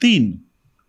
3,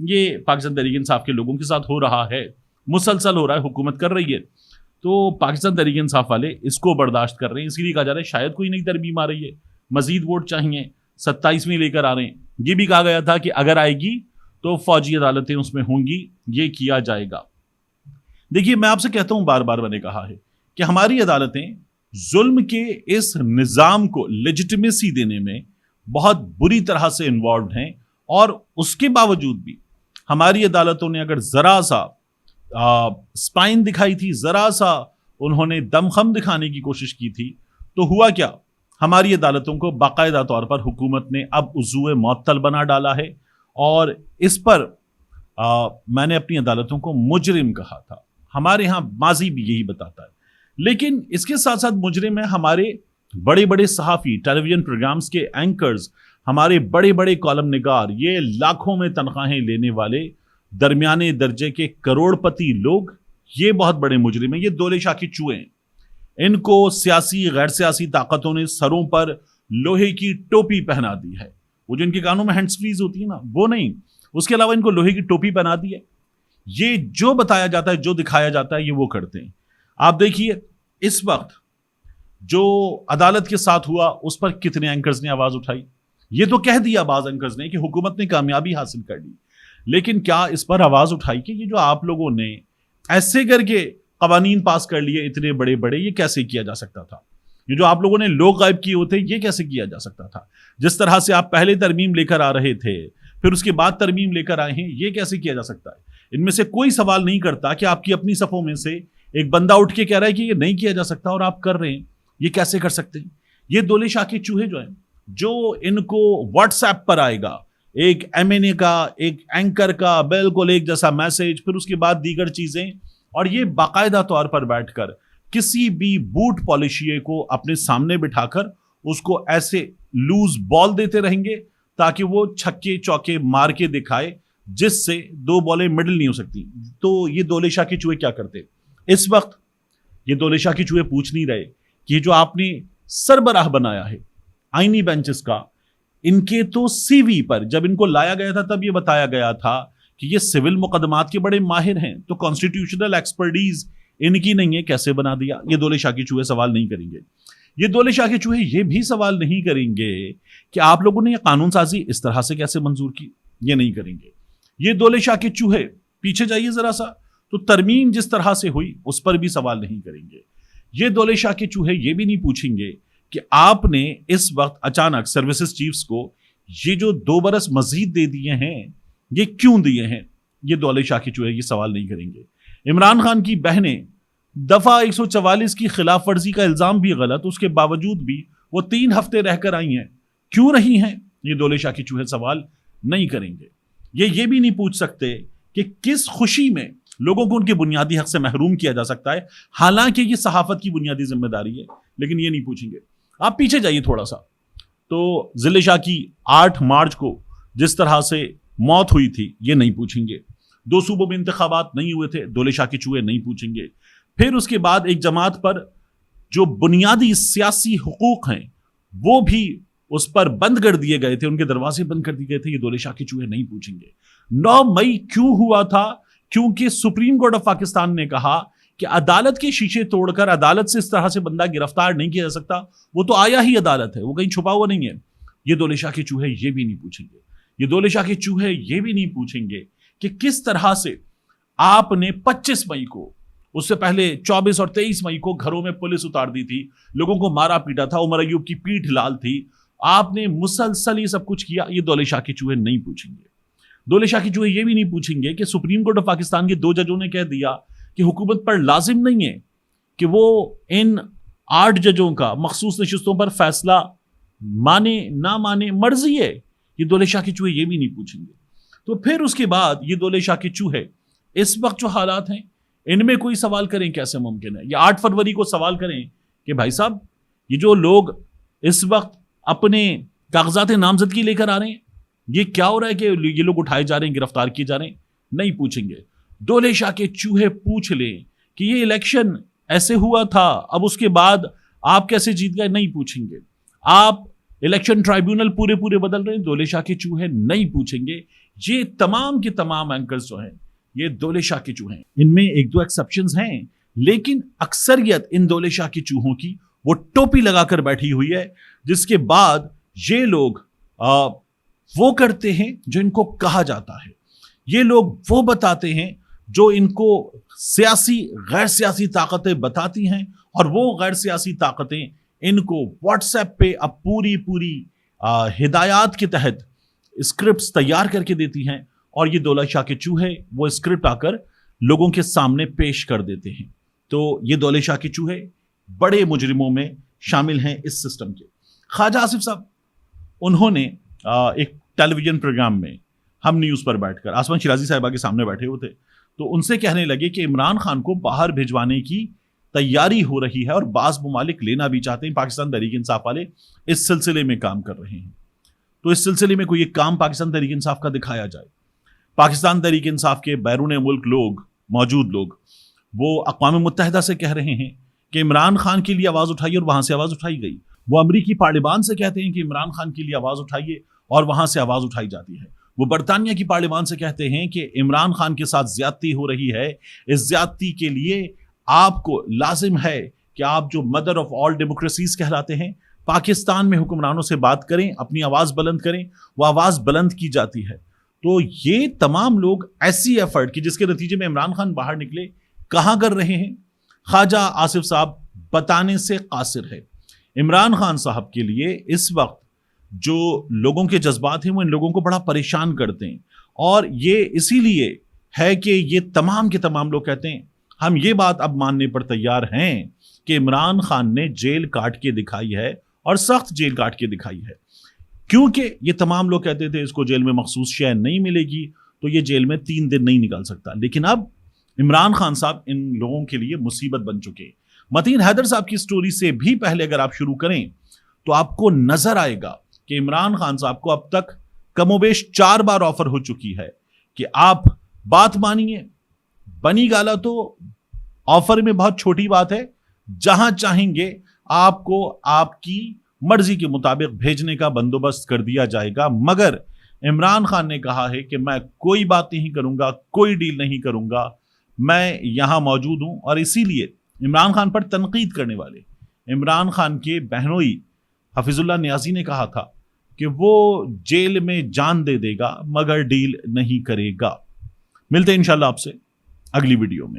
یہ پاکستان تحریک انصاف کے لوگوں کے ساتھ ہو رہا ہے، مسلسل ہو رہا ہے، حکومت کر رہی ہے، تو پاکستان تحریک انصاف والے اس کو برداشت کر رہے ہیں. اس لیے کہا جا رہا ہے شاید کوئی نئی ترمیم آ رہی ہے، مزید ووٹ چاہیے، 27ویں لے کر آ رہے ہیں. یہ بھی کہا گیا تھا کہ اگر آئے گی تو فوجی عدالتیں اس میں ہوں گی، یہ کیا جائے گا. دیکھیے میں آپ سے کہتا ہوں، بار بار میں نے کہا ہے کہ ہماری عدالتیں ظلم کے اس نظام کو لیجٹمیسی دینے میں بہت بری طرح سے انوالوڈ ہیں، اور اس کے باوجود بھی ہماری عدالتوں نے اگر ذرا سا سپائن دکھائی تھی، ذرا سا انہوں نے دم خم دکھانے کی کوشش کی تھی، تو ہوا کیا؟ ہماری عدالتوں کو باقاعدہ طور پر حکومت نے اب عضو معطل بنا ڈالا ہے، اور اس پر میں نے اپنی عدالتوں کو مجرم کہا تھا. ہمارے ہاں ماضی بھی یہی بتاتا ہے. لیکن اس کے ساتھ ساتھ مجرم ہے ہمارے بڑے بڑے صحافی، ٹیلی ویژن پروگرامز کے اینکرز، ہمارے بڑے بڑے کالم نگار، یہ لاکھوں میں تنخواہیں لینے والے درمیانے درجے کے کروڑ پتی لوگ، یہ بہت بڑے مجرم ہیں. یہ دولے شاہ کے چوہے ہیں. ان کو سیاسی غیر سیاسی طاقتوں نے سروں پر لوہے کی ٹوپی پہنا دی ہے. وہ جو ان کے کانوں میں ہینڈز فریز ہوتی ہے نا، وہ نہیں، اس کے علاوہ ان کو لوہے کی ٹوپی پہنا دی ہے. یہ جو بتایا جاتا ہے، جو دکھایا جاتا ہے، یہ وہ کرتے ہیں. آپ دیکھیے اس وقت جو عدالت کے ساتھ ہوا اس پر کتنے اینکرز نے آواز اٹھائی. یہ تو کہہ دیا بعض اینکرز نے کہ حکومت نے کامیابی حاصل کر لی، لیکن کیا اس پر آواز اٹھائی کہ یہ جو آپ لوگوں نے ایسے کر کے قوانین پاس کر لیے اتنے بڑے بڑے، یہ کیسے کیا جا سکتا تھا؟ یہ جو آپ لوگوں نے لوگ غائب کیے ہوتے، یہ کیسے کیا جا سکتا تھا؟ جس طرح سے آپ پہلے ترمیم لے کر آ رہے تھے، پھر اس کے بعد ترمیم لے کر آئے ہیں، یہ کیسے کیا جا سکتا ہے؟ ان میں سے کوئی سوال نہیں کرتا کہ آپ کی اپنی صفوں میں سے ایک بندہ اٹھ کے کہہ رہا ہے کہ یہ نہیں کیا جا سکتا اور آپ کر رہے ہیں. یہ کیسے کر سکتے ہیں؟ یہ دولے شاہ کے چوہے جو ہیں، جو ان کو واٹس ایپ پر آئے گا ایک ایم این اے کا، ایک اینکر کا بالکل ایک جیسا میسج، پھر اس کے بعد دیگر چیزیں، اور یہ باقاعدہ طور پر بیٹھ کر کسی بھی بوٹ پالیشیے کو اپنے سامنے بٹھا کر اس کو ایسے لوز بال دیتے رہیں گے تاکہ وہ چھکے چوکے مار کے دکھائے، جس سے دو بالیں مڈل نہیں ہو سکتی. تو یہ دولے شاہ کے چوہے کیا کرتے؟ اس وقت یہ دولے شاہ کے چوہے پوچھ نہیں رہے کہ جو آپ نے سربراہ بنایا ہے آئینی بینچز کا، ان کے تو سی وی پر جب ان کو لایا گیا تھا تب یہ بتایا گیا تھا کہ یہ سول مقدمات کے بڑے ماہر ہیں، تو کانسٹیٹیوشنل ایکسپرٹیز ان کی نہیں ہے، کیسے بنا دیا؟ یہ دولے شاہ کے چوہے سوال نہیں کریں گے. یہ دولے شاہ کے چوہے یہ بھی سوال نہیں کریں گے کہ آپ لوگوں نے یہ قانون سازی اس طرح سے کیسے منظور کی، یہ نہیں کریں گے. یہ دولے شاہ کے چوہے پیچھے جائیے ذرا سا، تو ترمیم جس طرح سے ہوئی اس پر بھی سوال نہیں کریں گے. یہ دولے شاہ کے چوہے یہ بھی نہیں پوچھیں گے کہ آپ نے اس وقت اچانک سروسز چیفز کو یہ جو 2 برس مزید دے دیے ہیں، یہ کیوں دیے ہیں؟ یہ دولے شاہ کے چوہے یہ سوال نہیں کریں گے. عمران خان کی بہنیں دفعہ 144 کی خلاف ورزی کا الزام بھی غلط، اس کے باوجود بھی وہ 3 ہفتے رہ کر آئی ہیں، کیوں رہی ہیں؟ یہ دولے شاہ کے چوہے سوال نہیں کریں گے. یہ بھی نہیں پوچھ سکتے کہ کس خوشی میں لوگوں کو ان کے بنیادی حق سے محروم کیا جا سکتا ہے، حالانکہ یہ صحافت کی بنیادی ذمہ داری ہے، لیکن یہ نہیں پوچھیں گے. آپ پیچھے جائیے تھوڑا سا، تو ضلع شاہ کی 8 مارچ کو جس طرح سے موت ہوئی تھی، یہ نہیں پوچھیں گے. 2 صوبوں میں انتخابات نہیں ہوئے تھے، دولے شاہ کے چوہے نہیں پوچھیں گے. پھر اس کے بعد ایک جماعت پر جو بنیادی سیاسی حقوق ہیں وہ بھی اس پر بند کر دیے گئے تھے، ان کے دروازے بند کر دیے گئے تھے، یہ دولے شاہ کے چوہے نہیں پوچھیں گے. 9 مئی کیوں ہوا تھا؟ کیونکہ سپریم کورٹ آف پاکستان نے کہا کہ عدالت کے شیشے توڑ کر عدالت سے اس طرح سے بندہ گرفتار نہیں کیا جا سکتا، وہ تو آیا ہی عدالت ہے، وہ کہیں چھپا ہوا نہیں ہے. یہ دولے شاہ کے چوہے یہ بھی نہیں پوچھیں گے. یہ دولے شاہ کے چوہے یہ بھی نہیں پوچھیں گے کہ کس طرح سے آپ نے 25 مئی کو، اس سے پہلے 24 اور 23 مئی کو گھروں میں پولیس اتار دی تھی، لوگوں کو مارا پیٹا تھا، عمر ایوب کی پیٹھ لال تھی، آپ نے مسلسل یہ سب کچھ کیا. یہ دولے شاہ کے چوہے نہیں پوچھیں گے. دولے شاہ کے چوہے یہ بھی نہیں پوچھیں گے کہ سپریم کورٹ آف پاکستان کے 2 ججوں نے کہہ دیا کہ حکومت پر لازم نہیں ہے کہ وہ ان 8 ججوں کا مخصوص نشستوں پر فیصلہ مانے نہ مانے، مرضی ہے. یہ دولے شاہ کے چوہے یہ بھی نہیں پوچھیں گے. تو پھر اس کے بعد یہ دولے شاہ کے چوہے اس وقت جو حالات ہیں ان میں کوئی سوال کریں کیسے ممکن ہے؟ یا 8 فروری کو سوال کریں کہ بھائی صاحب یہ جو لوگ اس وقت اپنے کاغذات نامزدگی لے کر آ رہے ہیں، یہ کیا ہو رہا ہے کہ یہ لوگ اٹھائے جا رہے ہیں، گرفتار کیے جا رہے ہیں؟ نہیں پوچھیں گے. دولے شاہ کے چوہے پوچھ لیں کہ یہ الیکشن ایسے ہوا تھا، اب اس کے بعد آپ کیسے جیت گئے؟ نہیں پوچھیں گے. آپ الیکشن ٹرائیبیونل پورے بدل رہے ہیں، دولے شاہ کے چوہے نہیں پوچھیں گے. یہ تمام کے تمام اینکرز جو ہیں یہ دولے شاہ کے چوہے ہیں. ان میں ایک دو ایکسپشنز ہیں لیکن اکثریت ان دولے شاہ کے چوہوں کی وہ ٹوپی لگا کر بیٹھی ہوئی ہے, جس کے بعد یہ لوگ وہ کرتے ہیں جو ان کو کہا جاتا ہے. یہ لوگ وہ بتاتے ہیں جو ان کو سیاسی غیر سیاسی طاقتیں بتاتی ہیں, اور وہ غیر سیاسی طاقتیں ان کو واٹس ایپ پہ اب پوری ہدایات کے تحت اسکرپٹس تیار کر کے دیتی ہیں, اور یہ دولہ شاہ کے چوہے وہ اسکرپٹ آ کر لوگوں کے سامنے پیش کر دیتے ہیں. تو یہ دولہ شاہ کے چوہے بڑے مجرموں میں شامل ہیں اس سسٹم کے. خواجہ آصف صاحب انہوں نے ایک ٹیلی ویژن پروگرام میں ہم نیوز پر بیٹھ کر آسمان شیرازی صاحبہ کے سامنے بیٹھے ہوئے تھے, تو ان سے کہنے لگے کہ عمران خان کو باہر بھیجوانے کی تیاری ہو رہی ہے اور بعض ممالک لینا بھی چاہتے ہیں. پاکستان تحریک انصاف والے اس سلسلے میں کام کر رہے ہیں, تو اس سلسلے میں کوئی ایک کام پاکستان تحریک انصاف کا دکھایا جائے. پاکستان تحریک انصاف کے بیرون ملک موجود لوگ وہ اقوام متحدہ سے کہہ رہے ہیں کہ عمران خان کے لیے آواز اٹھائیے, اور وہاں سے آواز اٹھائی گئی. وہ امریکی پارلیمان سے کہتے ہیں کہ عمران خان کے لیے آواز اٹھائیے, اور وہاں سے آواز اٹھائی جاتی ہے. وہ برطانیہ کی پارلیمان سے کہتے ہیں کہ عمران خان کے ساتھ زیادتی ہو رہی ہے, اس زیادتی کے لیے آپ کو لازم ہے کہ آپ جو مدر آف آل ڈیموکریسیز کہلاتے ہیں پاکستان میں حکمرانوں سے بات کریں, اپنی آواز بلند کریں. وہ آواز بلند کی جاتی ہے. تو یہ تمام لوگ ایسی ایفرٹ کی جس کے نتیجے میں عمران خان باہر نکلے کہاں کر رہے ہیں؟ خواجہ آصف صاحب بتانے سے قاصر ہے. عمران خان صاحب کے لیے اس وقت جو لوگوں کے جذبات ہیں وہ ان لوگوں کو بڑا پریشان کرتے ہیں, اور یہ اسی لیے ہے کہ یہ تمام کے تمام لوگ کہتے ہیں ہم یہ بات اب ماننے پر تیار ہیں کہ عمران خان نے جیل کاٹ کے دکھائی ہے, اور سخت جیل کاٹ کے دکھائی ہے. کیونکہ یہ تمام لوگ کہتے تھے اس کو جیل میں مخصوص شے نہیں ملے گی تو یہ جیل میں 3 دن نہیں نکال سکتا, لیکن اب عمران خان صاحب ان لوگوں کے لیے مصیبت بن چکے. متین حیدر صاحب کی سٹوری سے بھی پہلے اگر آپ شروع کریں تو آپ کو نظر آئے گا کہ عمران خان صاحب کو اب تک کم و بیش 4 بار آفر ہو چکی ہے کہ آپ بات مانیے. بنی گالا تو آفر میں بہت چھوٹی بات ہے, جہاں چاہیں گے آپ کو آپ کی مرضی کے مطابق بھیجنے کا بندوبست کر دیا جائے گا. مگر عمران خان نے کہا ہے کہ میں کوئی بات نہیں کروں گا, کوئی ڈیل نہیں کروں گا, میں یہاں موجود ہوں. اور اسی لیے عمران خان پر تنقید کرنے والے عمران خان کے بہنوئی حفیظ اللہ نیازی نے کہا تھا کہ وہ جیل میں جان دے دے گا مگر ڈیل نہیں کرے گا. ملتے ہیں انشاءاللہ آپ سے اگلی ویڈیو میں.